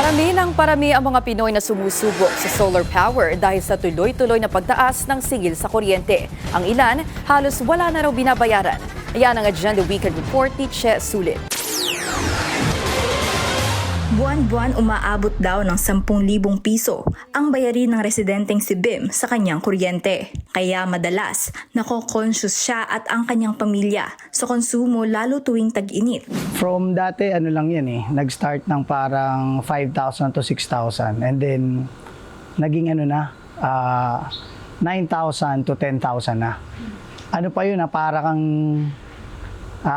Parami ang mga Pinoy na sumusubok sa solar power dahil sa tuloy-tuloy na pagtaas ng singil sa kuryente. Ang ilan, halos wala na raw binabayaran. Ayan ang Agenda Weekend Report ni Che Sulit. Buwan-buwan umaabot daw ng 10,000 piso ang bayarin ng residenteng si Bim sa kanyang kuryente. Kaya madalas, nako-conscious siya at ang kanyang pamilya sa konsumo lalo tuwing tag-init. From dati, lang yan nag-start ng parang 5,000 to 6,000 and then naging 9,000 to 10,000 na. Ano pa yun para kang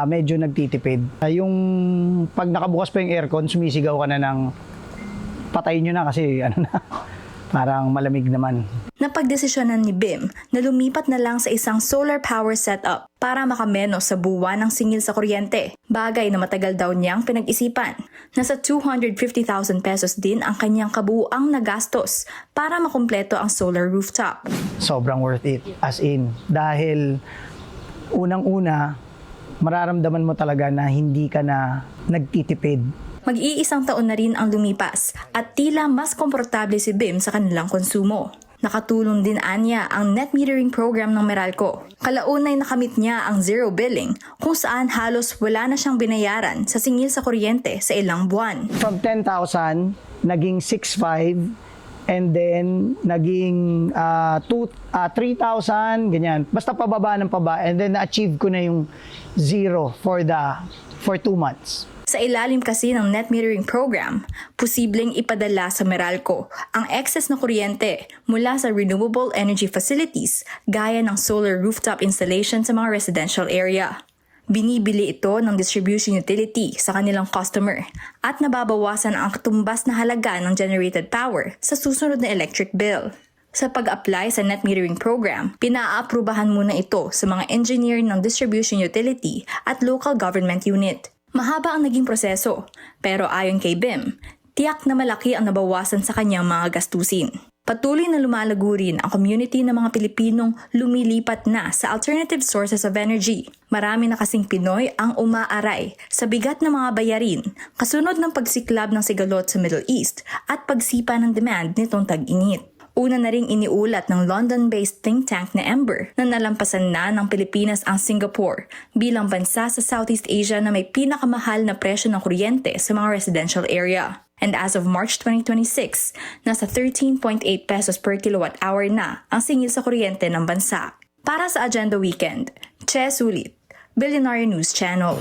medyo nagtitipid. Yung pag nakabukas pa yung aircon, sumisigaw ka na ng patayin nyo na kasi parang malamig naman. Napagdesisyonan ni Bim na lumipat na lang sa isang solar power setup para makamenos sa buwan ng singil sa kuryente. Bagay na matagal daw niyang pinag-isipan. Nasa 250,000 pesos din ang kanyang kabuuang nagastos para makumpleto ang solar rooftop. Sobrang worth it. As in, dahil unang-una, mararamdaman mo talaga na hindi ka na nagtitipid. Mag-iisang taon na rin ang lumipas at tila mas komportable si Bim sa kanilang konsumo. Nakatulong din anya ang net metering program ng Meralco. Kalaunay nakamit niya ang zero billing kung saan halos wala na siyang binayaran sa singil sa kuryente sa ilang buwan. From 10,000, naging 6,500 and then naging 3,000, ganyan. Basta pababa ng pababa and then na-achieve ko na yung zero for 2 months. Sa ilalim kasi ng net metering program, posibleng ipadala sa Meralco ang excess na kuryente mula sa renewable energy facilities gaya ng solar rooftop installation sa mga residential area. Binibili ito ng distribution utility sa kanilang customer at nababawasan ang katumbas na halaga ng generated power sa susunod na electric bill. Sa pag-apply sa net metering program, pinaaprubahan muna ito sa mga engineer ng distribution utility at local government unit. Mahaba ang naging proseso, pero ayon kay Bim, tiyak na malaki ang nabawasan sa kanyang mga gastusin. Patuloy na lumalago rin ang community ng mga Pilipinong lumilipat na sa alternative sources of energy. Marami na kasing Pinoy ang umaaray sa bigat ng mga bayarin kasunod ng pagsiklab ng sigalot sa Middle East at pagsipa ng demand nitong tag-init. Una na ring iniulat ng London-based think tank na Ember na nalampasan na ng Pilipinas ang Singapore bilang bansa sa Southeast Asia na may pinakamahal na presyo ng kuryente sa mga residential area. And as of March 2026, nasa 13.8 pesos per kilowatt hour na ang singil sa kuryente ng bansa. Para sa Agenda Weekend, Che Sulit, Billionaire News Channel.